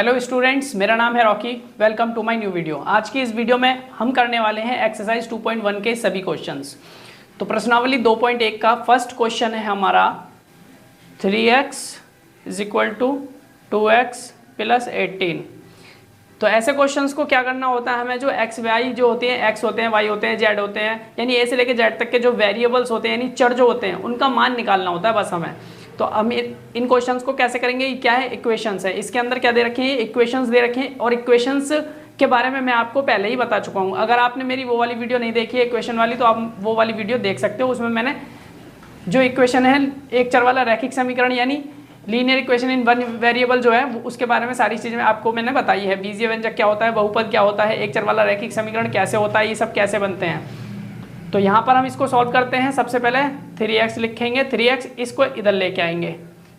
Hello students, मेरा नाम है Rocky. Welcome to my new video. आज की इस वीडियो में हम करने वाले हैं एक्सरसाइज 2.1 के सभी क्वेश्चंस। तो प्रश्नावली 2.1 का फर्स्ट क्वेश्चन है हमारा 3x = 2x + 18। तो ऐसे क्वेश्चंस को क्या करना होता है, हमें जो एक्स वाई जो होते हैं, एक्स होते हैं, वाई होते हैं, जेड होते हैं, यानी ए से लेकर जेड तक के जो वेरिएबल्स होते हैं यानी चर जो होते हैं उनका मान निकालना होता है बस हमें। तो हम इन क्वेश्चंस को कैसे करेंगे, ये क्या है, इक्वेशंस है। इसके अंदर क्या दे रखे हैं, इक्वेशंस दे रखे हैं और इक्वेशंस के बारे में मैं आपको पहले ही बता चुका हूँ। अगर आपने मेरी वो वाली वीडियो नहीं देखी है इक्वेशन वाली, तो आप वो वाली वीडियो देख सकते हो। उसमें मैंने जो इक्वेशन है एक चर वाला रैखिक समीकरण यानी linear equation in one variable जो है उसके बारे में सारी चीज़ें आपको मैंने बताई है। बीजीय व्यंजक क्या होता है, बहुपद क्या होता है, एक चर वाला रैखिक समीकरण कैसे होता है, ये सब कैसे बनते हैं। तो यहाँ पर हम इसको सॉल्व करते हैं। सबसे पहले 3x लिखेंगे, 3x इसको इधर लेके आएंगे।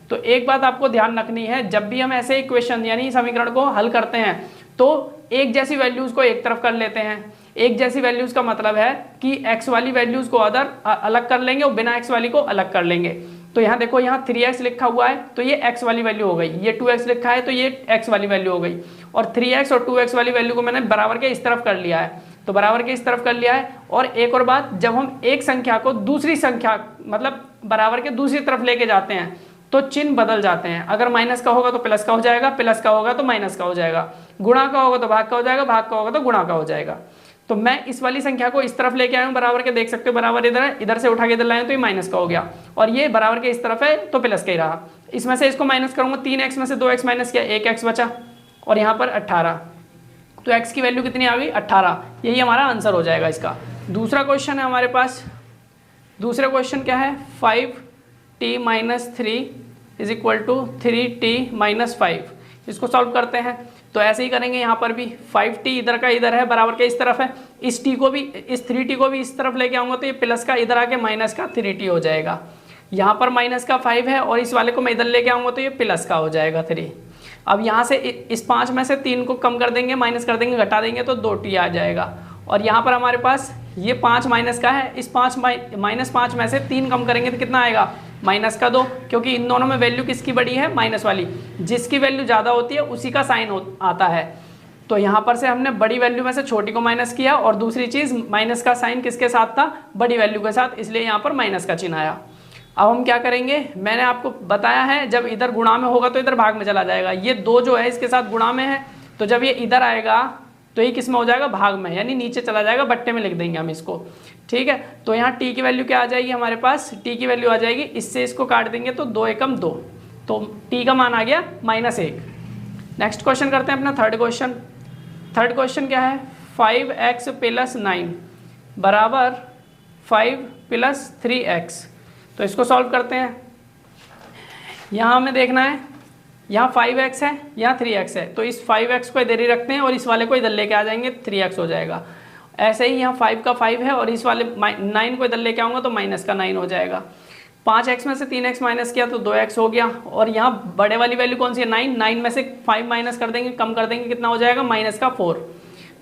तो एक बात आपको ध्यान रखनी है, जब भी हम ऐसे इक्वेशन यानी समीकरण को हल करते हैं तो एक जैसी वैल्यूज़ को एक तरफ कर लेते हैं। एक जैसी वैल्यूज़ का मतलब है कि x वाली वैल्यूज़ को अलग कर लेंगे और बिना x वाली को अलग कर लेंगे। तो यहाँ देखो, यहाँ 3x लिखा हुआ है तो ये x वाली वैल्यू हो गई, ये 2x लिखा है तो ये x वाली वैल्यू हो गई, और 3x और 2x वाली वैल्यू को मैंने बराबर के इस तरफ कर लिया है। तो बराबर के इस तरफ कर लिया है। और एक और बात, जब हम एक संख्या को दूसरी संख्या मतलब बराबर के दूसरी तरफ लेके जाते हैं तो चिन्ह बदल जाते हैं। अगर माइनस का होगा तो प्लस का हो जाएगा, प्लस का होगा तो माइनस का हो जाएगा, गुणा का होगा तो भाग का हो जाएगा, भाग का होगा तो गुणा का हो जाएगा। तो मैं इस वाली संख्या को इस तरफ लेके आया हूँ बराबर के, देख सकते हो बराबर इधर है, इधर से उठा के इधर लाए तो ये माइनस का हो गया, और ये बराबर के इस तरफ है तो प्लस का ही रहा। इसमें से इसको माइनस करूंगा, 3x में से 2x माइनस किया, 1x बचा, और यहाँ पर 18। तो x की वैल्यू कितनी आ गई, 18। यही हमारा आंसर हो जाएगा इसका। दूसरा क्वेश्चन है हमारे पास। दूसरा क्वेश्चन क्या है, 5t - 3 = 3t - 5। इसको सॉल्व करते हैं। तो ऐसे ही करेंगे यहाँ पर भी। 5t इधर का इधर है, बराबर के इस तरफ है, इस 3t को भी इस तरफ लेके आऊँगा तो ये प्लस का इधर आके माइनस का 3t हो जाएगा। यहाँ पर माइनस का 5 है और इस वाले को मैं इधर लेके आऊँगा तो ये प्लस का हो जाएगा 3। अब यहाँ से इस 5 में से 3 को कम कर देंगे, माइनस कर देंगे, घटा देंगे तो 2t आ जाएगा। और यहाँ पर हमारे पास ये 5 माइनस का है, इस -5 में से 3 कम करेंगे तो कितना आएगा, माइनस का 2, क्योंकि इन दोनों में वैल्यू किसकी बड़ी है, माइनस वाली। जिसकी वैल्यू ज़्यादा होती है उसी का साइन आता है। तो यहाँ पर से हमने बड़ी वैल्यू में से छोटी को माइनस किया, और दूसरी चीज़ माइनस का साइन किसके साथ था, बड़ी वैल्यू के साथ, इसलिए यहाँ पर माइनस का चिन्ह आया। अब हम क्या करेंगे, मैंने आपको बताया है जब इधर गुणा में होगा तो इधर भाग में चला जाएगा। ये 2 जो है इसके साथ गुणा में है, तो जब ये इधर आएगा तो ये किस में हो जाएगा, भाग में, यानी नीचे चला जाएगा, बट्टे में लिख देंगे हम इसको। ठीक है, तो यहाँ t की वैल्यू क्या आ जाएगी हमारे पास, t की वैल्यू आ जाएगी, इससे इसको काट देंगे तो 2 एकम 2, तो t का मान आ गया -1। नेक्स्ट क्वेश्चन करते हैं अपना थर्ड क्वेश्चन। थर्ड क्वेश्चन क्या है, 5x + 9 = 5 + 3x। तो इसको सॉल्व करते हैं। यहाँ हमें देखना है, यहाँ 5x है, यहाँ 3x है, तो इस 5x को इधर ही रखते हैं और इस वाले को इधर लेके आ जाएंगे, 3x हो जाएगा। ऐसे ही यहाँ 5 का 5 है और इस वाले 9 को इधर लेके आऊँगा तो माइनस का 9 हो जाएगा। 5x में से 3x माइनस किया तो 2x हो गया, और यहाँ बड़े वाली वैल्यू कौन सी है, 9 में से 5 माइनस कर देंगे, कम कर देंगे, कितना हो जाएगा, -4।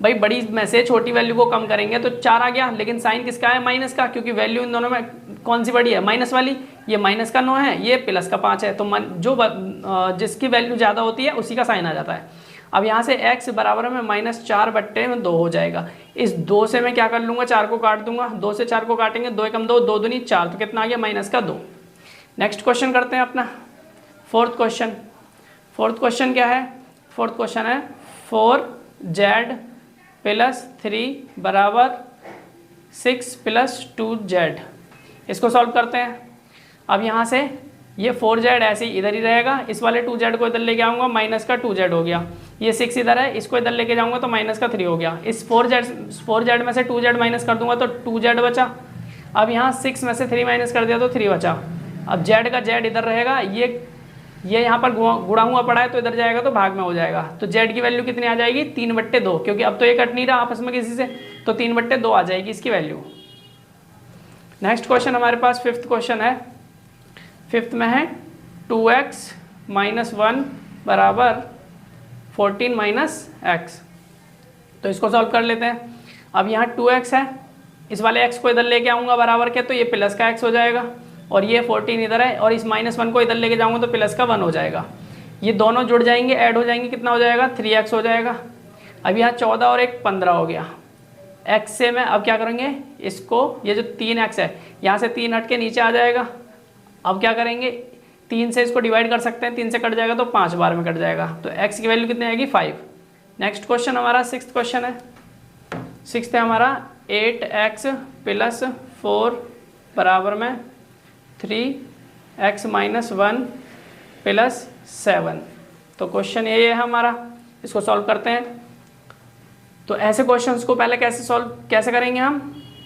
भाई बड़ी में से छोटी वैल्यू को कम करेंगे तो 4 आ गया, लेकिन साइन किसका है, माइनस का, क्योंकि वैल्यू इन दोनों में कौन सी बड़ी है, माइनस वाली। ये माइनस का 9 है, ये प्लस का 5 है, तो जो जिसकी वैल्यू ज़्यादा होती है उसी का साइन आ जाता है। अब यहाँ से x बराबर में -4/2 हो जाएगा। इस 2 से मैं क्या कर लूँगा, 4 को काट दूंगा, 2 से 4 को काटेंगे, 2 एकम 2, 2 दूनी 4, तो कितना आ गया, -2। नेक्स्ट क्वेश्चन करते हैं अपना फोर्थ क्वेश्चन। फोर्थ क्वेश्चन क्या है, फोर्थ क्वेश्चन है 4z + 3 = 6 + 2z। इसको सॉल्व करते हैं। अब यहाँ से ये 4z ऐसे ही इधर ही रहेगा, इस वाले 2z को इधर लेके आऊँगा, माइनस का 2z हो गया। ये 6 इधर है, इसको इधर लेके जाऊँगा तो माइनस का 3 हो गया। इस 4z में से 2z माइनस कर दूंगा तो 2z बचा। अब यहाँ 6 में से 3 माइनस कर दिया तो 3 बचा। अब z का z इधर रहेगा, ये यहाँ पर गुणा हुआ पड़ा है तो इधर जाएगा तो भाग में हो जाएगा। तो z की वैल्यू कितनी आ जाएगी, 3/2, क्योंकि अब तो ये कट नहीं रहा आपस में किसी से, तो 3/2 आ जाएगी इसकी वैल्यू। नेक्स्ट क्वेश्चन हमारे पास फिफ्थ क्वेश्चन है। फिफ्थ में है 2x - 1 = 14 - x। तो इसको सॉल्व कर लेते हैं। अब यहाँ 2x है, इस वाले x को इधर लेके आऊँगा बराबर के, तो ये प्लस का x हो जाएगा, और ये 14 इधर है, और इस -1 को इधर लेके जाऊँगा तो प्लस का 1 हो जाएगा। ये दोनों जुड़ जाएंगे, ऐड हो जाएंगे, कितना हो जाएगा 3x हो जाएगा। अब यहाँ 14 और 1 15 हो गया। x से मैं अब क्या करेंगे इसको, ये जो 3x है यहाँ से 3 हट के नीचे आ जाएगा। अब क्या करेंगे 3 से इसको डिवाइड कर सकते हैं, 3 से कट जाएगा तो 5 बार में कट जाएगा, तो x की वैल्यू कितनी आएगी 5। नेक्स्ट क्वेश्चन हमारा 6th क्वेश्चन है। 6th है हमारा 8x + 4 बराबर में 3x - 1 + 7। तो क्वेश्चन ये है हमारा, इसको सॉल्व करते हैं। तो ऐसे क्वेश्चंस को पहले कैसे करेंगे हम,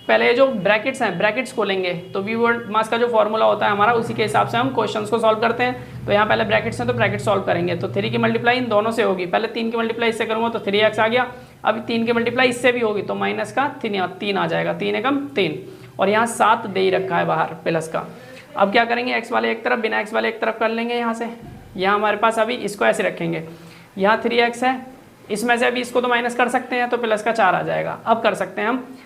पहले ये जो ब्रैकेट्स हैं ब्रैकेट्स खोलेंगे, तो वी वर्ड मास का जो फॉर्मूला होता है हमारा उसी के हिसाब से हम क्वेश्चंस को सॉल्व करते हैं। तो यहाँ पहले ब्रैकेट्स हैं तो ब्रैकेट सॉल्व करेंगे, तो 3 की मल्टीप्लाई इन दोनों से होगी, पहले 3 की मल्टीप्लाई इससे करूँगा तो 3x आ गया। अब 3 की मल्टीप्लाई इससे भी होगी तो माइनस का 3 आ जाएगा, 3 एकम 3, और यहाँ 7 दे ही रखा है बाहर प्लस का। अब क्या करेंगे x वाले एक तरफ, बिना x वाले एक तरफ कर लेंगे यहाँ से। यहाँ हमारे पास अभी इसको ऐसे रखेंगे, यहाँ 3x है, इसमें से अभी इसको तो माइनस कर सकते हैं तो प्लस का 4 आ जाएगा। अब कर सकते हैं हम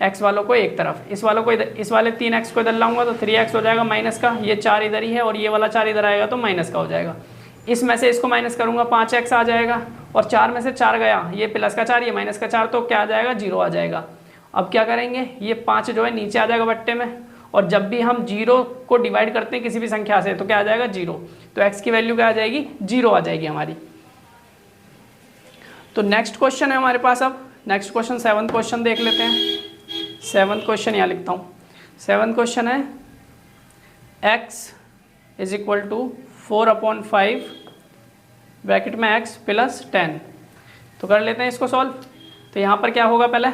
x वालों को एक तरफ, इस वालों को इधर, इस वाले 3x को इधर लाऊंगा तो 3x हो जाएगा माइनस का, ये 4 इधर ही है और ये वाला 4 इधर आएगा तो माइनस का हो जाएगा। इसमें से इसको माइनस करूंगा 5x आ जाएगा, और 4 में से 4 गया, ये प्लस का 4 ये माइनस का 4, तो क्या आ जाएगा 0 आ जाएगा। अब क्या करेंगे ये 5 जो है नीचे आ जाएगा बट्टे में, और जब भी हम 0 को डिवाइड करते हैं किसी भी संख्या से तो क्या आ जाएगा 0, तो x की वैल्यू क्या आ जाएगी 0 आ जाएगी हमारी। तो नेक्स्ट क्वेश्चन है हमारे पास, अब नेक्स्ट क्वेश्चन 7th क्वेश्चन देख लेते हैं। 7th क्वेश्चन यहाँ लिखता हूँ। 7th क्वेश्चन है x = 4/5 ब्रैकेट में x + 10। तो कर लेते हैं इसको सॉल्व। तो यहाँ पर क्या होगा, पहले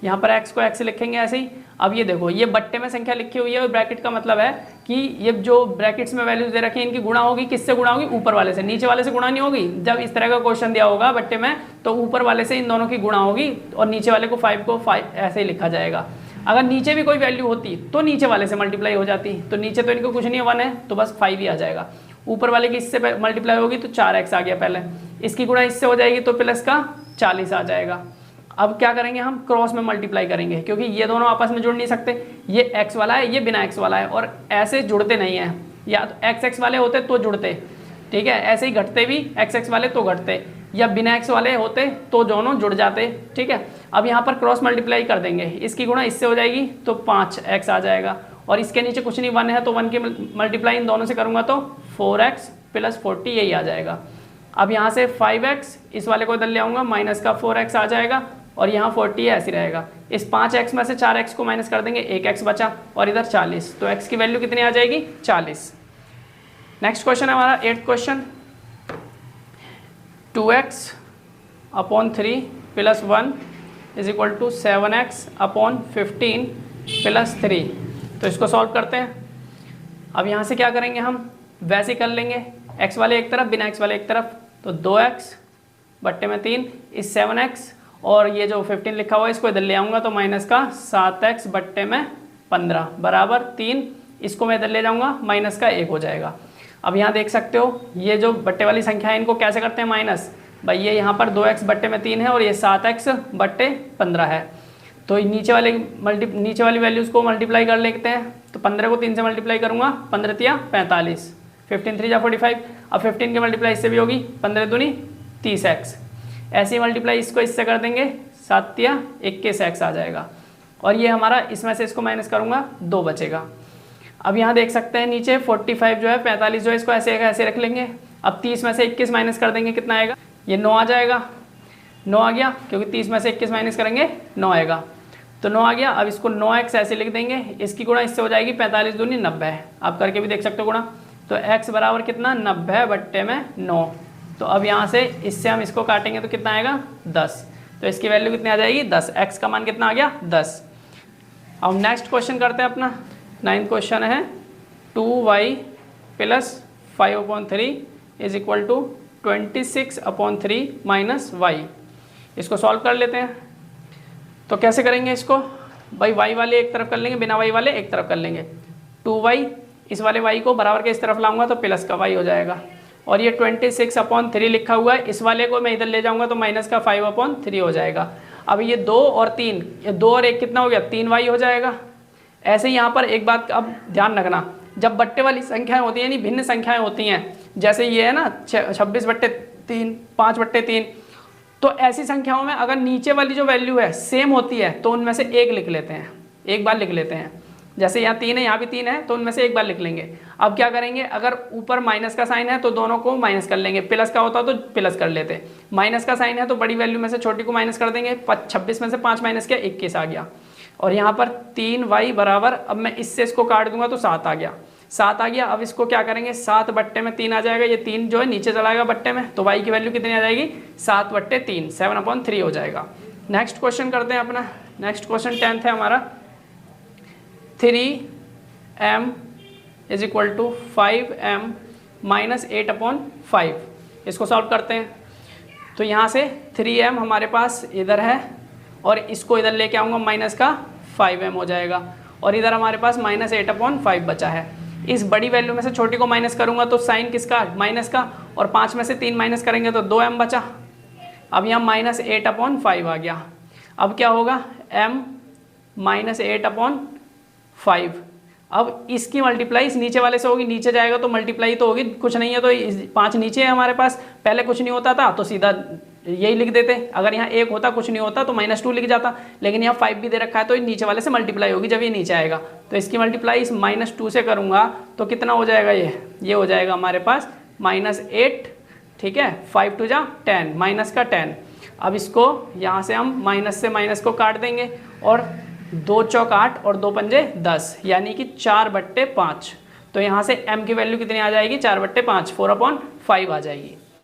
यहाँ पर x को x लिखेंगे ऐसे ही। अब ये देखो ये बट्टे में संख्या लिखी हुई है, और ब्रैकेट का मतलब है कि ये जो ब्रैकेट्स में वैल्यूज दे रखी हैं इनकी गुणा होगी, किससे गुणा होगी, ऊपर वाले से, नीचे वाले से गुणा नहीं होगी। जब इस तरह का क्वेश्चन दिया होगा बट्टे में तो ऊपर वाले से इन दोनों की गुणा होगी, और नीचे वाले को 5 ऐसे ही लिखा जाएगा। अगर नीचे भी कोई वैल्यू होती तो नीचे वाले से मल्टीप्लाई हो जाती, तो नीचे तो इनको कुछ नहीं 1 है तो बस 5 ही आ जाएगा। ऊपर वाले की इससे मल्टीप्लाई होगी तो 4x आ गया, पहले इसकी गुणा इससे हो जाएगी तो प्लस का 40 आ जाएगा। अब क्या करेंगे हम क्रॉस में मल्टीप्लाई करेंगे, क्योंकि ये दोनों आपस में जुड़ नहीं सकते, ये x वाला है ये बिना x वाला है, और ऐसे जुड़ते नहीं हैं, या तो x वाले होते तो जुड़ते, ठीक है, ऐसे ही घटते भी x वाले तो घटते, या बिना x वाले होते तो दोनों जुड़ जाते, ठीक है। अब यहाँ पर क्रॉस मल्टीप्लाई कर देंगे, इसकी गुणा इससे हो जाएगी तो 5x आ जाएगा, और इसके नीचे कुछ नहीं 1 है तो 1 की मल्टीप्लाई इन दोनों से करूँगा तो 4x + 40 यही आ जाएगा। अब यहाँ से 5x इस वाले को इधर ले आऊँगा, माइनस का 4x आ जाएगा, और यहाँ 40 ऐसे रहेगा। इस 5x में से 4x को माइनस कर देंगे, 1x बचा, और इधर 40, तो x की वैल्यू कितनी आ जाएगी 40। नेक्स्ट क्वेश्चन है हमारा 8th क्वेश्चन। 2x/3 + 1 = 7x/15 + 3। तो इसको सॉल्व करते हैं। अब यहाँ से क्या करेंगे हम, वैसे कर लेंगे, x वाले एक तरफ बिना x वाले एक तरफ, तो 2x बट्टे में 3, इस 7x और ये जो 15 लिखा हुआ है इसको इधर ले आऊँगा तो माइनस का 7x बट्टे में 15 बराबर 3, इसको मैं इधर ले जाऊँगा माइनस का 1 हो जाएगा। अब यहाँ देख सकते हो ये जो बट्टे वाली संख्या है इनको कैसे करते हैं माइनस, भाई ये यहाँ पर 2x बट्टे में 3 है और ये 7x बट्टे 15 है, तो नीचे वाली वैल्यूज़ को मल्टीप्लाई कर लेते हैं। तो 15 को 3 से मल्टीप्लाई करूँगा, 15 × 45, 15 × 3 = 45। अब 15 की मल्टीप्लाई इससे भी होगी, 15 दूनी 30x, ऐसे ही मल्टीप्लाई इसको इससे कर देंगे, 7 × 21x आ जाएगा, और ये हमारा इसमें से इसको माइनस करूँगा 2 बचेगा। अब यहाँ देख सकते हैं नीचे 45 जो है 45 जो है इसको ऐसे रख लेंगे। अब 30 में से 21 माइनस कर देंगे, कितना आएगा, ये 9 आ जाएगा, 9 आ गया, क्योंकि 30 में से 21 माइनस करेंगे 9 आएगा, तो 9 आ गया। अब इसको 9x ऐसे लिख देंगे, इसकी गुणा इससे हो जाएगी, 45 दूनी 90, आप करके भी देख सकते हो गुणा, तो x बराबर कितना 90 बट्टे में 9। तो अब यहाँ से इससे हम इसको काटेंगे तो कितना आएगा 10, तो इसकी वैल्यू कितनी आ जाएगी 10, x का मान कितना आ गया 10। अब नेक्स्ट क्वेश्चन करते हैं अपना 9th क्वेश्चन है 2y + 5/3 = 26/3 - y। इसको सॉल्व कर लेते हैं। तो कैसे करेंगे इसको, भाई y वाले एक तरफ कर लेंगे, बिना y वाले एक तरफ कर लेंगे। 2y इस वाले y को बराबर के इस तरफ लाऊंगा तो प्लस का y हो जाएगा, और ये 26/3 लिखा हुआ है, इस वाले को मैं इधर ले जाऊंगा तो माइनस का 5/3 हो जाएगा। अब ये 2 और 3, ये 2 और 1 कितना हो गया 3y हो जाएगा। ऐसे ही यहाँ पर एक बात अब ध्यान रखना, जब बट्टे वाली संख्याएं होती हैं यानी भिन्न संख्याएं होती हैं, जैसे ये है ना 26/3, 5/3, तो ऐसी संख्याओं में अगर नीचे वाली जो वैल्यू है सेम होती है तो उनमें से एक लिख लेते हैं, एक बार लिख लेते हैं। जैसे यहाँ 3 है, यहाँ भी 3 है, तो उनमें से एक बार लिख लेंगे। अब क्या करेंगे, अगर ऊपर माइनस का साइन है तो दोनों को माइनस कर लेंगे, प्लस का होता तो प्लस कर लेते। माइनस का साइन है तो बड़ी वैल्यू में से छोटी को माइनस कर देंगे। 26 में से 5 माइनस किया, 21 आ गया। और यहाँ पर 3y बराबर, अब मैं इससे इसको काट दूंगा तो 7 आ गया, 7 आ गया। अब इसको क्या करेंगे, 7/3 आ जाएगा, ये 3 जो है नीचे चला जाएगा बट्टे में, तो y की वैल्यू कितनी आ जाएगी, 7/3, 7/3 हो जाएगा। नेक्स्ट क्वेश्चन करते हैं अपना। नेक्स्ट क्वेश्चन 10th है हमारा। 3m = 5m - 8/5। इसको सॉल्व करते हैं। तो यहाँ से 3m हमारे पास इधर है और इसको इधर लेके आऊँगा, माइनस का 5m हो जाएगा, और इधर हमारे पास -8/5 बचा है। इस बड़ी वैल्यू में से छोटी को माइनस करूँगा तो साइन किसका, माइनस का, और 5 में से 3 माइनस करेंगे तो 2m बचा। अब यहाँ -8/5 आ गया। अब क्या होगा, m -8/5। अब इसकी मल्टीप्लाई इस नीचे वाले से होगी, नीचे जाएगा तो मल्टीप्लाई तो होगी, कुछ नहीं है तो 5 नीचे है हमारे पास, पहले कुछ नहीं होता था तो सीधा यही लिख देते। अगर यहाँ 1 होता, कुछ नहीं होता तो -2 लिख जाता, लेकिन यहाँ 5 भी दे रखा है तो नीचे वाले से मल्टीप्लाई होगी जब ये नीचे आएगा। तो इसकी मल्टीप्लाई इस -2 से करूँगा तो कितना हो जाएगा, ये हो जाएगा हमारे पास -8, ठीक है, 5 2 जा 10, माइनस का 10। अब इसको यहाँ से हम माइनस से माइनस को काट देंगे, और 2 चौक 8 और 2 पंजे 10, यानी कि 4/5। तो यहाँ से m की वैल्यू कितनी आ जाएगी, 4/5, 4/5 आ जाएगी।